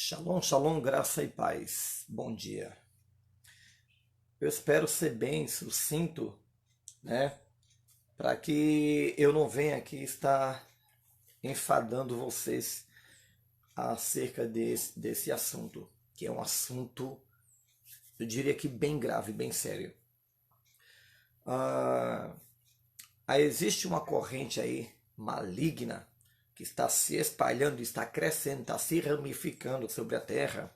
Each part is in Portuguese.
Shalom, shalom, graça e paz. Bom dia. Eu espero ser bem sucinto, né? Para que eu não venha aqui estar enfadando vocês acerca desse assunto, que é um assunto, eu diria que bem grave, bem sério. Existe uma corrente aí maligna que está se espalhando, está crescendo, está se ramificando sobre a terra.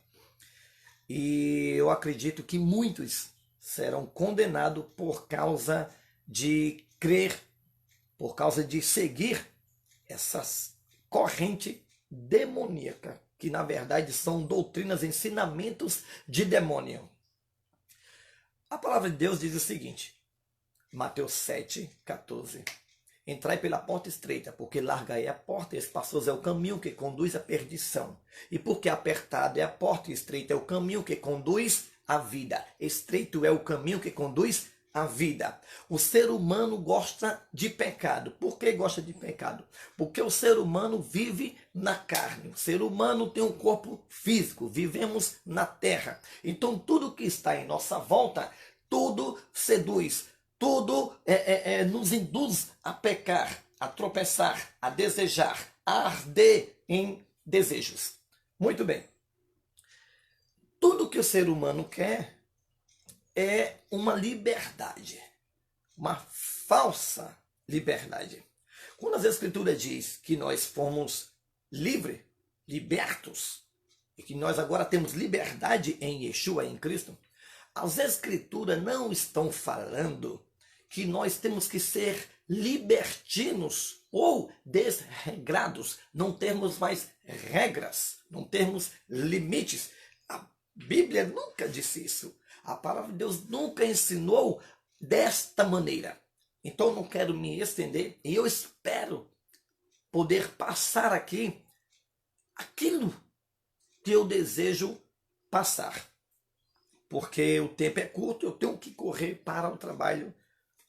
E eu acredito que muitos serão condenados por causa de crer, por causa de seguir essas corrente demoníaca, que na verdade são doutrinas, ensinamentos de demônio. A palavra de Deus diz o seguinte, Mateus 7,14. Entrai pela porta estreita, porque larga é a porta, e espaçoso é o caminho que conduz à perdição. E porque apertada é a porta, e estreita é o caminho que conduz à vida. Estreito é o caminho que conduz à vida. O ser humano gosta de pecado. Por que gosta de pecado? Porque o ser humano vive na carne. O ser humano tem um corpo físico. Vivemos na terra. Então tudo que está em nossa volta, tudo seduz. Tudo nos induz a pecar, a tropeçar, a desejar, a arder em desejos. Muito bem. Tudo que o ser humano quer é uma liberdade, uma falsa liberdade. Quando as Escrituras diz que nós fomos livres, libertos, e que nós agora temos liberdade em Yeshua, em Cristo, as Escrituras não estão falando que nós temos que ser libertinos ou desregrados, não termos mais regras, não termos limites. A Bíblia nunca disse isso. A palavra de Deus nunca ensinou desta maneira. Então eu não quero me estender e eu espero poder passar aqui aquilo que eu desejo passar. Porque o tempo é curto, eu tenho que correr para o trabalho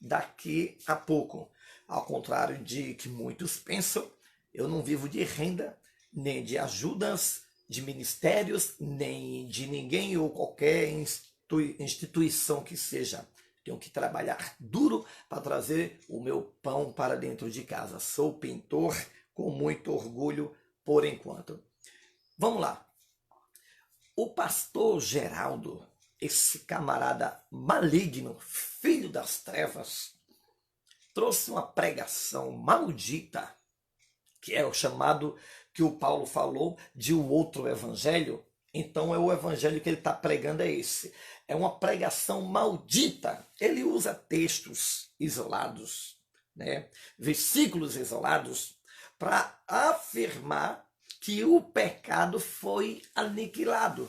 daqui a pouco. Ao contrário de que muitos pensam, eu não vivo de renda, nem de ajudas, de ministérios, nem de ninguém ou qualquer instituição que seja. Tenho que trabalhar duro para trazer o meu pão para dentro de casa. Sou pintor com muito orgulho por enquanto. Vamos lá. O pastor Geraldo, esse camarada maligno, filho das trevas, trouxe uma pregação maldita, que é o chamado, que o Paulo falou, de um outro evangelho. Então é o evangelho que ele está pregando, é esse. É uma pregação maldita. Ele usa textos isolados, né? Versículos isolados, para afirmar que o pecado foi aniquilado.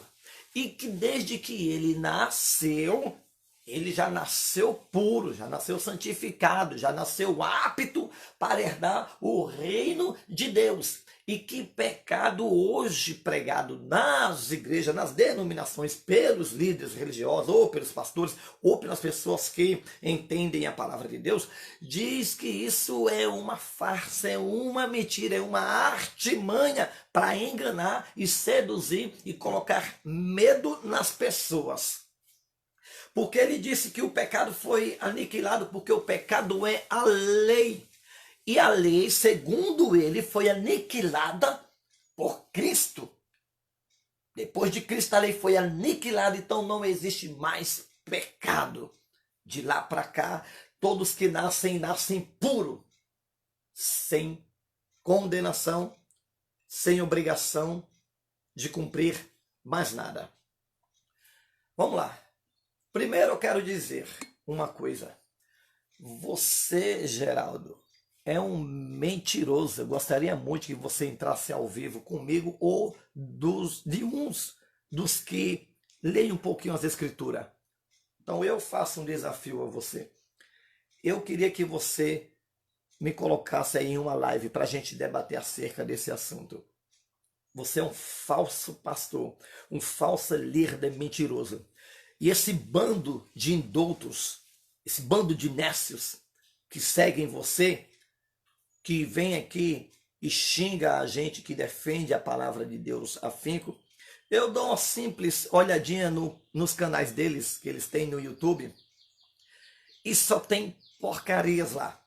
E que desde que ele nasceu, ele já nasceu puro, já nasceu santificado, já nasceu apto para herdar o reino de Deus. E que pecado hoje pregado nas igrejas, nas denominações, pelos líderes religiosos, ou pelos pastores, ou pelas pessoas que entendem a palavra de Deus, diz que isso é uma farsa, é uma mentira, é uma artimanha para enganar e seduzir e colocar medo nas pessoas. Porque ele disse que o pecado foi aniquilado, porque o pecado é a lei. E a lei, segundo ele, foi aniquilada por Cristo. Depois de Cristo, a lei foi aniquilada, então não existe mais pecado. De lá para cá, todos que nascem, nascem puro, sem condenação, sem obrigação de cumprir mais nada. Vamos lá. Primeiro eu quero dizer uma coisa. Você, Geraldo, é um mentiroso. Eu gostaria muito que você entrasse ao vivo comigo ou de uns dos que leem um pouquinho as Escrituras. Então eu faço um desafio a você. Eu queria que você me colocasse aí em uma live para a gente debater acerca desse assunto. Você é um falso pastor, um falso líder mentiroso. E esse bando de indoutos, esse bando de nécios que seguem você, que vem aqui e xinga a gente que defende a palavra de Deus afinco, Eu dou uma simples olhadinha nos canais deles, que eles têm no YouTube, e só tem porcarias lá.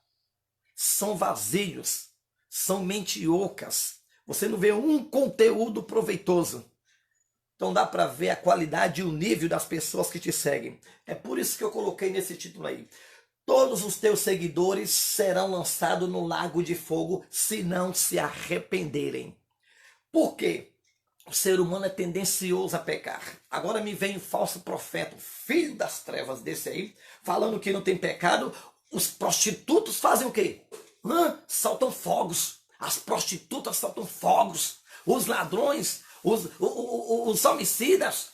São vazios, são mentiocas. Você não vê um conteúdo proveitoso. Então dá para ver a qualidade e o nível das pessoas que te seguem. É por isso que eu coloquei nesse título aí. Todos os teus seguidores serão lançados no lago de fogo se não se arrependerem. Por quê? O ser humano é tendencioso a pecar. Agora me vem um falso profeta, filho das trevas desse aí, falando que não tem pecado. Os prostitutos fazem o quê? Soltam fogos. As prostitutas soltam fogos. Os ladrões, os homicidas,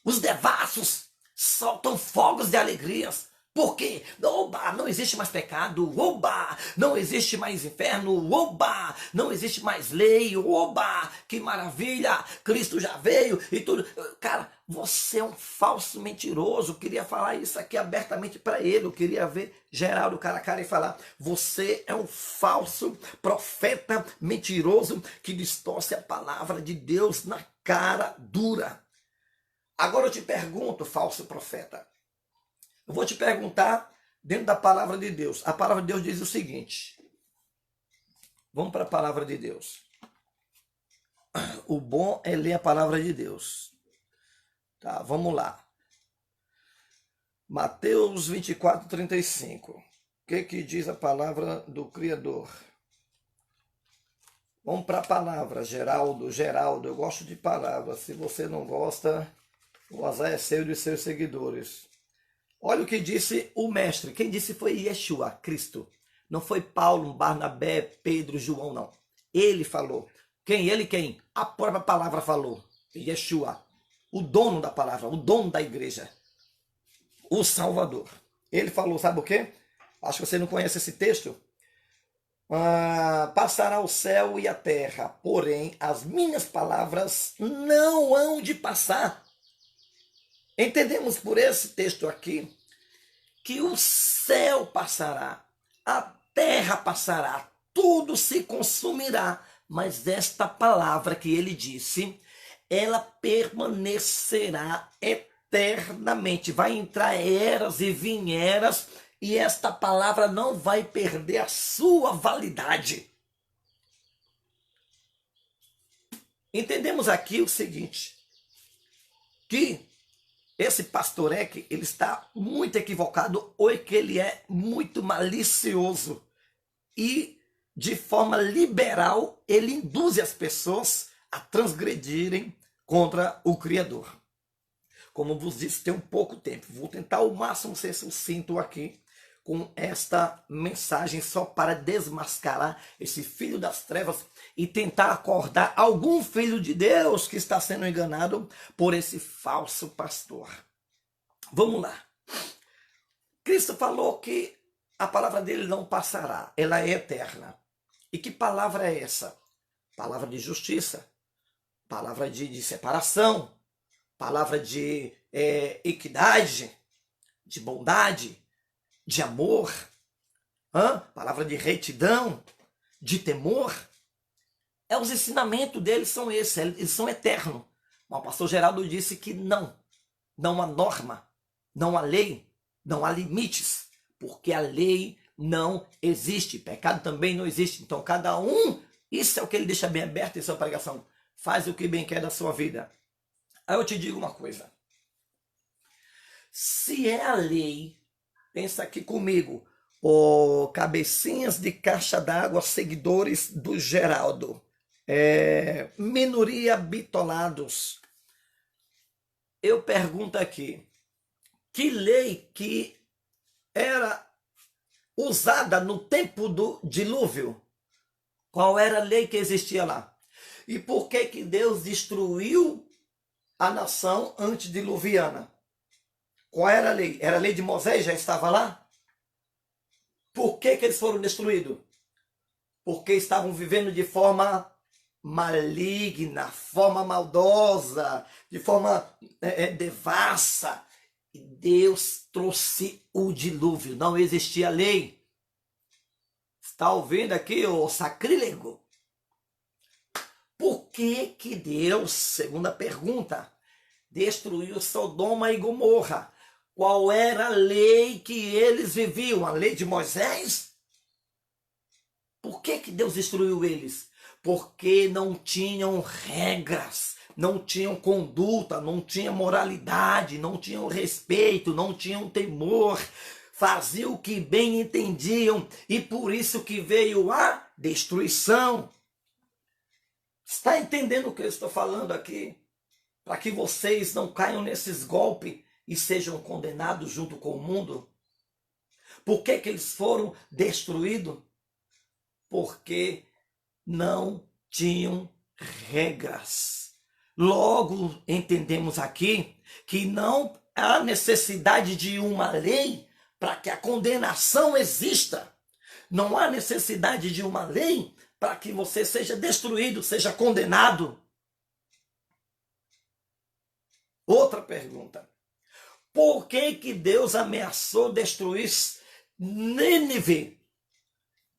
os devassos soltam fogos de alegrias. Por quê? Oba, não existe mais pecado. Oba, não existe mais inferno. Oba, não existe mais lei. Oba, que maravilha. Cristo já veio e tudo. Cara, você é um falso mentiroso. Eu queria falar isso aqui abertamente para ele. Eu queria ver Geraldo cara a cara e falar: você é um falso profeta mentiroso que distorce a palavra de Deus na cara dura. Agora eu te pergunto, falso profeta. Eu vou te perguntar dentro da palavra de Deus. A palavra de Deus diz o seguinte. Vamos para a palavra de Deus. O bom é ler a palavra de Deus. Tá, vamos lá. Mateus 24, 35. O que diz a palavra do Criador? Vamos para a palavra, Geraldo, eu gosto de palavras. Se você não gosta, o azar é seu e dos seus seguidores. Olha o que disse o mestre. Quem disse foi Yeshua, Cristo. Não foi Paulo, Barnabé, Pedro, João, não. Ele falou. Quem? Ele quem? A própria palavra falou. Yeshua. O dono da palavra, o dono da igreja. O Salvador. Ele falou, sabe o quê? Acho que você não conhece esse texto. Passará o céu e a terra, porém as minhas palavras não hão de passar. Entendemos por esse texto aqui que o céu passará, a terra passará, tudo se consumirá, mas esta palavra que ele disse, ela permanecerá eternamente. Vai entrar eras e vinheras e esta palavra não vai perder a sua validade. Entendemos aqui o seguinte, que esse pastor Eck, ele está muito equivocado ou é que ele é muito malicioso e de forma liberal ele induz as pessoas a transgredirem contra o Criador. Como vos disse, tem um pouco tempo. Vou tentar ao máximo ser sucinto aqui com esta mensagem só para desmascarar esse filho das trevas e tentar acordar algum filho de Deus que está sendo enganado por esse falso pastor. Vamos lá. Cristo falou que a palavra dele não passará, ela é eterna. E que palavra é essa? Palavra de justiça, palavra de separação, palavra de equidade, de bondade, de amor, palavra de retidão, de temor. Os ensinamentos deles são esses, eles são eternos. Mas o pastor Geraldo disse que não há norma, não há lei, não há limites, porque a lei não existe, pecado também não existe. Então cada um, isso é o que ele deixa bem aberto em sua pregação, faz o que bem quer da sua vida. Aí eu te digo uma coisa, se é a lei, pensa aqui comigo, cabecinhas de caixa d'água, seguidores do Geraldo, minoria bitolados. Eu pergunto aqui, que lei que era usada no tempo do dilúvio? Qual era a lei que existia lá? E por que que Deus destruiu a nação antediluviana? Qual era a lei? Era a lei de Moisés, já estava lá? Por que que eles foram destruídos? Porque estavam vivendo de forma maligna, forma maldosa, de forma devassa. E Deus trouxe o dilúvio, não existia lei. Está ouvindo aqui, ô sacrílego? Por que Deus, segunda pergunta, destruiu Sodoma e Gomorra? Qual era a lei que eles viviam? A lei de Moisés? Por que Deus destruiu eles? Porque não tinham regras, não tinham conduta, não tinham moralidade, não tinham respeito, não tinham temor, faziam o que bem entendiam e por isso que veio a destruição. Está entendendo o que eu estou falando aqui? Para que vocês não caiam nesses golpes e sejam condenados junto com o mundo? Por que eles foram destruídos? Porque não tinham regras. Logo, entendemos aqui que não há necessidade de uma lei para que a condenação exista. Não há necessidade de uma lei para que você seja destruído, seja condenado. Outra pergunta. Por que Deus ameaçou destruir Nínive?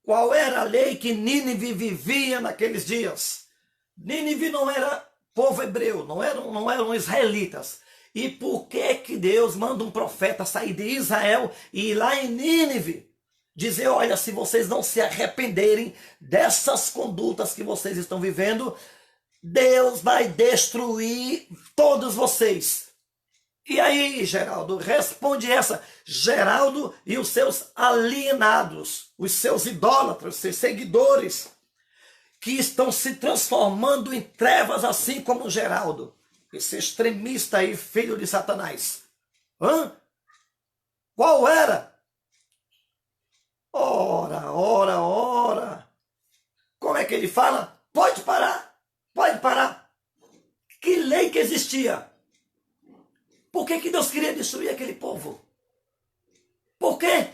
Qual era a lei que Nínive vivia naqueles dias? Nínive não era povo hebreu, não eram israelitas. E por que Deus manda um profeta sair de Israel e ir lá em Nínive dizer, olha, se vocês não se arrependerem dessas condutas que vocês estão vivendo, Deus vai destruir todos vocês. E aí, Geraldo, responde essa. Geraldo e os seus alienados, os seus idólatras, os seus seguidores, que estão se transformando em trevas, assim como Geraldo, esse extremista aí, filho de Satanás. Qual era? Ora. Como é que ele fala? Pode parar. Que lei que existia? Por que Deus queria destruir aquele povo? Por quê?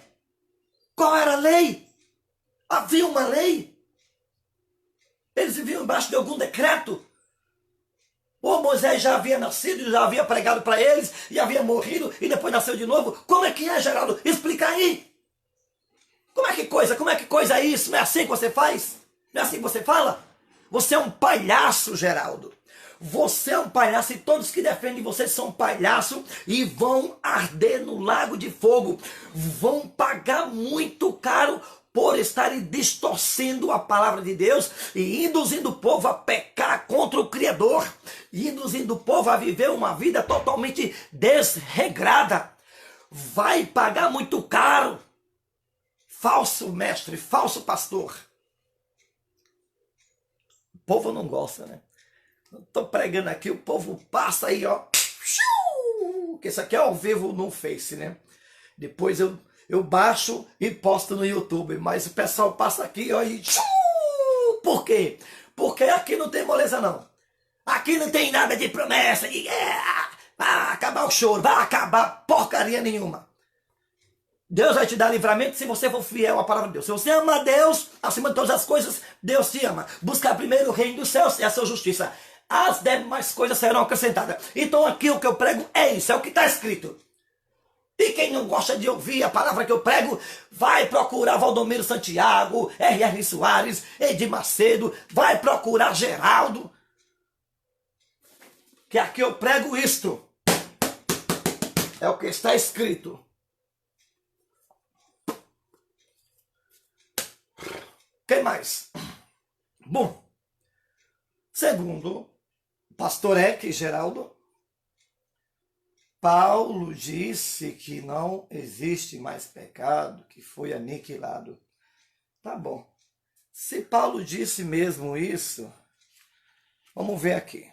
Qual era a lei? Havia uma lei? Eles viviam embaixo de algum decreto? Ou Moisés já havia nascido, já havia pregado para eles, e havia morrido, e depois nasceu de novo? Como é que é, Geraldo? Explica aí. Como é que coisa é isso? Não é assim que você faz? Não é assim que você fala? Você é um palhaço, Geraldo. Você é um palhaço e todos que defendem você são palhaços e vão arder no lago de fogo. Vão pagar muito caro por estarem distorcendo a palavra de Deus e induzindo o povo a pecar contra o Criador. E induzindo o povo a viver uma vida totalmente desregrada. Vai pagar muito caro. Falso mestre, falso pastor. O povo não gosta, né? Estou pregando aqui, o povo passa aí, ó. Que isso aqui é ao vivo no Face, né? Depois eu baixo e posto no YouTube. Mas o pessoal passa aqui, ó, e... Por quê? Porque aqui não tem moleza, não. Aqui não tem nada de promessa, de... vai acabar o choro, vai acabar porcaria nenhuma. Deus vai te dar livramento se você for fiel à palavra de Deus. Se você ama a Deus, acima de todas as coisas, Deus te ama. Buscar primeiro o reino dos céus e a sua justiça. As demais coisas serão acrescentadas. Então aqui o que eu prego é isso, é o que está escrito. E quem não gosta de ouvir a palavra que eu prego, vai procurar Valdomiro Santiago, R.R. Soares, Edir Macedo, vai procurar Geraldo. Que aqui eu prego isto. É o que está escrito. Quem mais? Bom, segundo pastor Eck Geraldo, Paulo disse que não existe mais pecado, que foi aniquilado. Tá bom. Se Paulo disse mesmo isso, vamos ver aqui.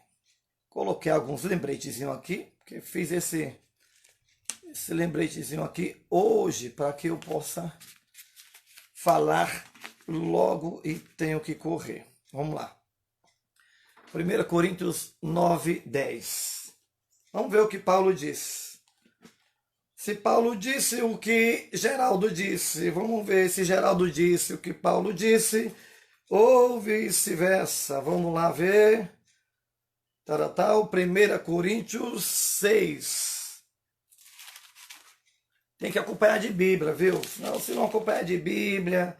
Coloquei alguns lembretezinhos aqui, porque fiz esse lembretezinho aqui hoje para que eu possa falar logo e tenho que correr. Vamos lá. 1 Coríntios 9, 10. Vamos ver o que Paulo diz. Se Paulo disse o que Geraldo disse, vamos ver se Geraldo disse o que Paulo disse, ou vice-versa. Vamos lá ver. 1 Coríntios 6. Tem que acompanhar de Bíblia, viu? Não, se não acompanhar de Bíblia,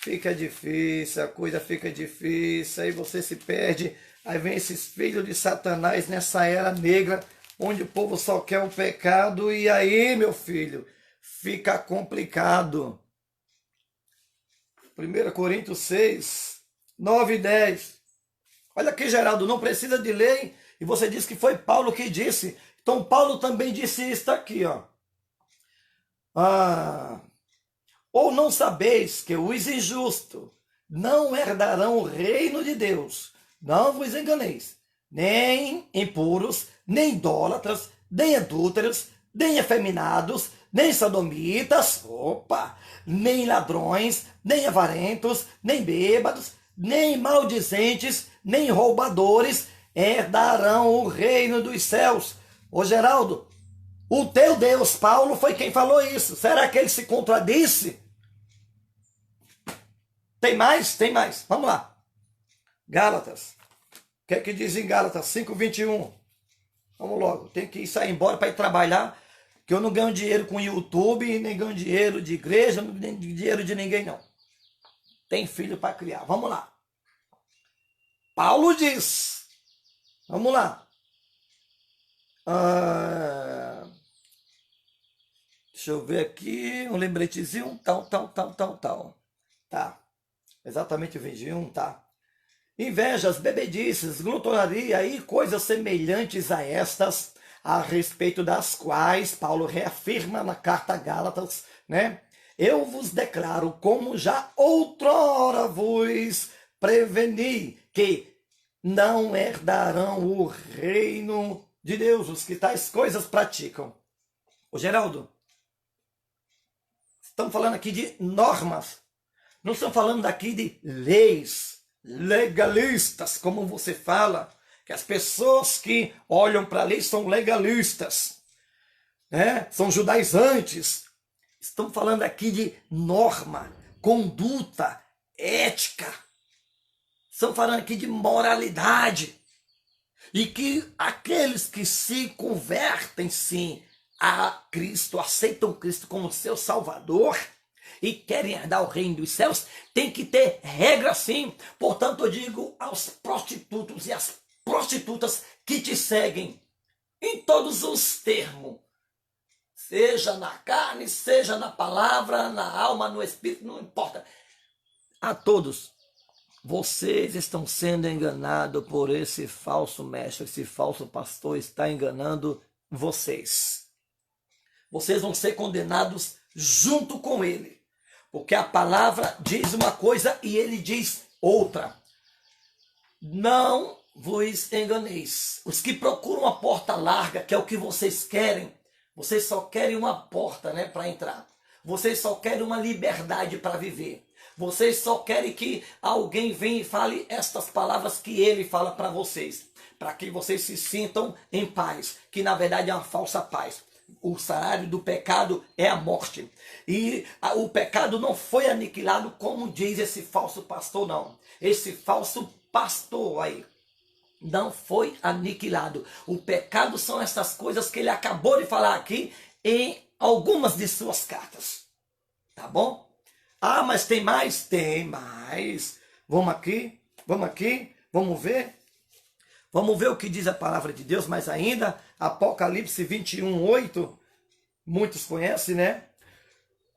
fica difícil, a coisa fica difícil, aí você se perde, aí vem esses filhos de Satanás nessa era negra, onde o povo só quer o pecado, e aí, meu filho, fica complicado. 1 Coríntios 6, 9 e 10. Olha aqui, Geraldo, não precisa de lei, e você diz que foi Paulo que disse. Então, Paulo também disse isso aqui, ó. Ou não sabeis que os injustos não herdarão o reino de Deus? Não vos enganeis, nem impuros, nem idólatras, nem adúlteros, nem efeminados, nem sodomitas, nem ladrões, nem avarentos, nem bêbados, nem maldizentes, nem roubadores herdarão o reino dos céus. Ô Geraldo, o teu Deus, Paulo, foi quem falou isso. Será que ele se contradisse? Tem mais? Tem mais. Vamos lá. Gálatas. O que é que diz em Gálatas 5:21? Vamos logo. Tem que sair embora para ir trabalhar, que eu não ganho dinheiro com YouTube, nem ganho dinheiro de igreja, nem dinheiro de ninguém, não. Tem filho para criar. Vamos lá. Paulo diz. Vamos lá. Deixa eu ver aqui, um lembretezinho, tal. Tá, exatamente o 21, tá. Invejas, bebedices, glutonaria e coisas semelhantes a estas, a respeito das quais Paulo reafirma na carta a Gálatas, né? Eu vos declaro, como já outrora vos preveni, que não herdarão o reino de Deus os que tais coisas praticam. Ô Geraldo, estamos falando aqui de normas, não estamos falando aqui de leis legalistas, como você fala, que as pessoas que olham para a lei são legalistas, né? São judaizantes. Estamos falando aqui de norma, conduta, ética. Estamos falando aqui de moralidade. E que aqueles que se convertem, sim, a Cristo, aceitam Cristo como seu Salvador e querem herdar o reino dos céus, tem que ter regra, sim. Portanto, eu digo aos prostitutos e às prostitutas que te seguem, em todos os termos, seja na carne, seja na palavra, na alma, no espírito, não importa. A todos, vocês estão sendo enganados por esse falso mestre, esse falso pastor está enganando vocês. Vocês vão ser condenados junto com ele, porque a palavra diz uma coisa e ele diz outra. Não vos enganeis. Os que procuram uma porta larga, que é o que vocês querem, vocês só querem uma porta, né, para entrar. Vocês só querem uma liberdade para viver. Vocês só querem que alguém venha e fale estas palavras que ele fala para vocês, para que vocês se sintam em paz, que na verdade é uma falsa paz. O salário do pecado é a morte. E o pecado não foi aniquilado como diz esse falso pastor, não. Esse falso pastor aí não foi aniquilado. O pecado são essas coisas que ele acabou de falar aqui em algumas de suas cartas. Tá bom? Ah, mas tem mais? Tem mais. Vamos aqui, vamos ver. Vamos ver o que diz a palavra de Deus, mas ainda, Apocalipse 21:8, muitos conhecem, né?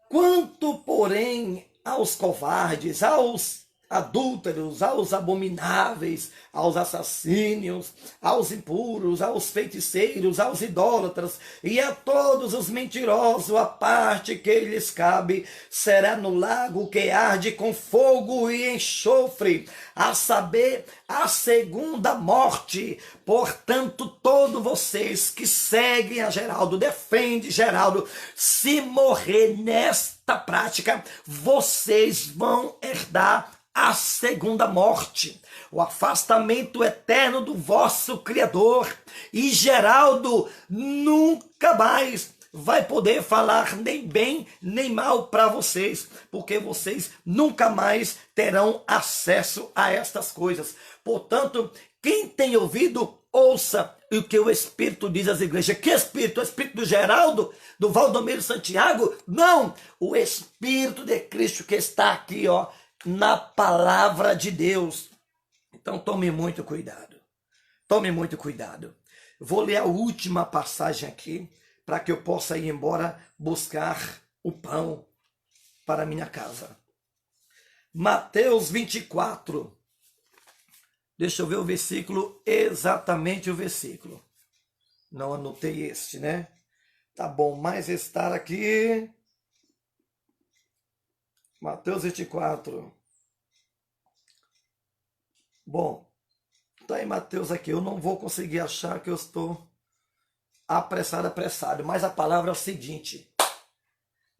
Quanto, porém, aos covardes, aos adúlteros, aos abomináveis, aos assassinos, aos impuros, aos feiticeiros, aos idólatras e a todos os mentirosos, a parte que lhes cabe será no lago que arde com fogo e enxofre, a saber, a segunda morte. Portanto, todos vocês que seguem a Geraldo, defende Geraldo, se morrer nesta prática, vocês vão herdar a segunda morte, o afastamento eterno do vosso Criador. E Geraldo nunca mais vai poder falar nem bem nem mal para vocês, porque vocês nunca mais terão acesso a estas coisas. Portanto, quem tem ouvido, ouça o que o Espírito diz às igrejas. Que Espírito? O Espírito do Geraldo? Do Valdomiro Santiago? Não! O Espírito de Cristo que está aqui, ó, na palavra de Deus. Então tome muito cuidado. Tome muito cuidado. Vou ler a última passagem aqui, para que eu possa ir embora buscar o pão para minha casa. Mateus 24. Deixa eu ver o versículo, exatamente o versículo. Não anotei este, né? Tá bom, mas estar aqui. Mateus 24. Bom, tá em Mateus aqui. Eu não vou conseguir achar que eu estou apressado. Mas a palavra é o seguinte: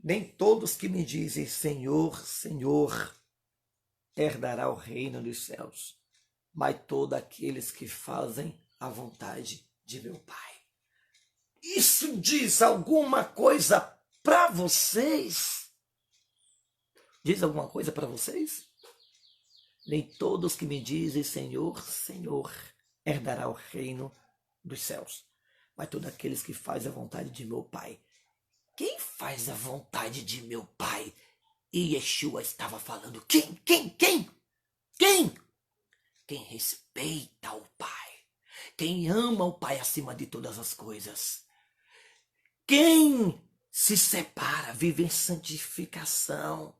nem todos que me dizem Senhor, Senhor, herdará o reino dos céus, mas todos aqueles que fazem a vontade de meu Pai. Isso diz alguma coisa para vocês? Diz alguma coisa para vocês? Nem todos que me dizem Senhor, Senhor, herdará o reino dos céus, mas todos aqueles que fazem a vontade de meu Pai. Quem faz a vontade de meu Pai? E Yeshua estava falando. Quem? Quem respeita o Pai. Quem ama o Pai acima de todas as coisas. Quem se separa, vive em santificação.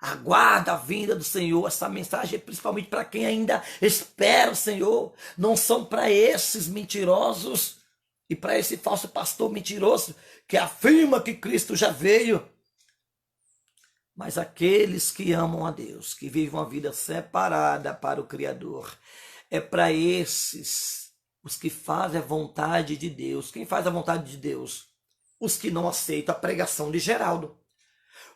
Aguarda a vinda do Senhor. Essa mensagem é principalmente para quem ainda espera o Senhor. Não são para esses mentirosos e para esse falso pastor mentiroso que afirma que Cristo já veio. Mas aqueles que amam a Deus, que vivem uma vida separada para o Criador, é para esses, os que fazem a vontade de Deus. Quem faz a vontade de Deus? Os que não aceitam a pregação de Geraldo.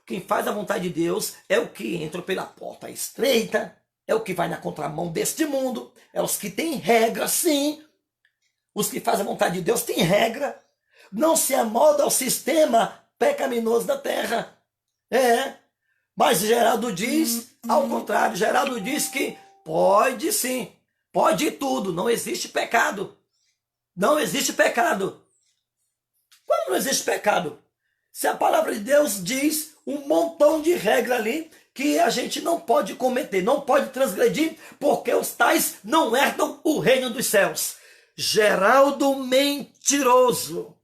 Quem faz a vontade de Deus é o que entra pela porta estreita, é o que vai na contramão deste mundo, é os que têm regra, sim. Os que fazem a vontade de Deus têm regra, não se amolda ao sistema pecaminoso da terra. Mas Geraldo diz, ao contrário, Geraldo diz que pode sim, pode tudo, não existe pecado. Não existe pecado. Como não existe pecado? Se a palavra de Deus diz um montão de regra ali que a gente não pode cometer, não pode transgredir, porque os tais não herdam o reino dos céus. Geraldo mentiroso,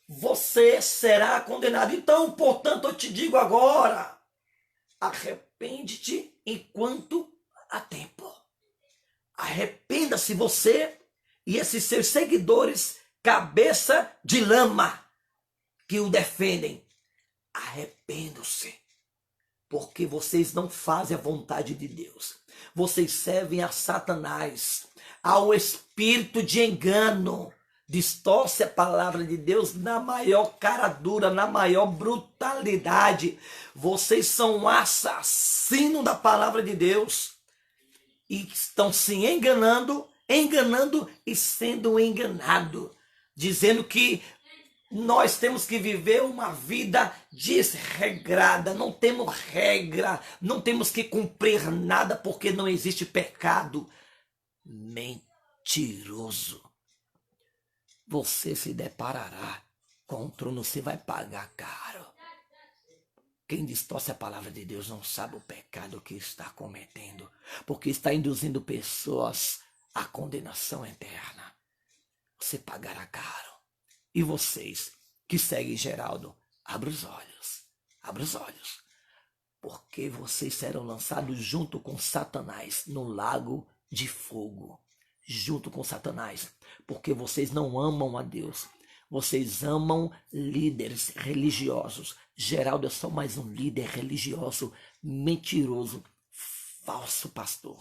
você será condenado. Então, portanto, eu te digo agora, arrepende-te enquanto há tempo. Arrependa-se você e esses seus seguidores, cabeça de lama, que o defendem. Arrependam-se, porque vocês não fazem a vontade de Deus. Vocês servem a Satanás, ao espírito de engano. Distorce a palavra de Deus na maior cara dura, na maior brutalidade. Vocês são um assassino da palavra de Deus e estão se enganando e sendo enganado, dizendo que nós temos que viver uma vida desregrada, não temos regra, não temos que cumprir nada porque não existe pecado. Mentiroso. Você se deparará com um trono, você vai pagar caro. Quem distorce a palavra de Deus não sabe o pecado que está cometendo, porque está induzindo pessoas à condenação eterna. Você pagará caro. E vocês que seguem Geraldo, abra os olhos, porque vocês serão lançados junto com Satanás no lago de fogo, junto com Satanás, porque vocês não amam a Deus, vocês amam líderes religiosos. Geraldo é só mais um líder religioso, mentiroso, falso pastor.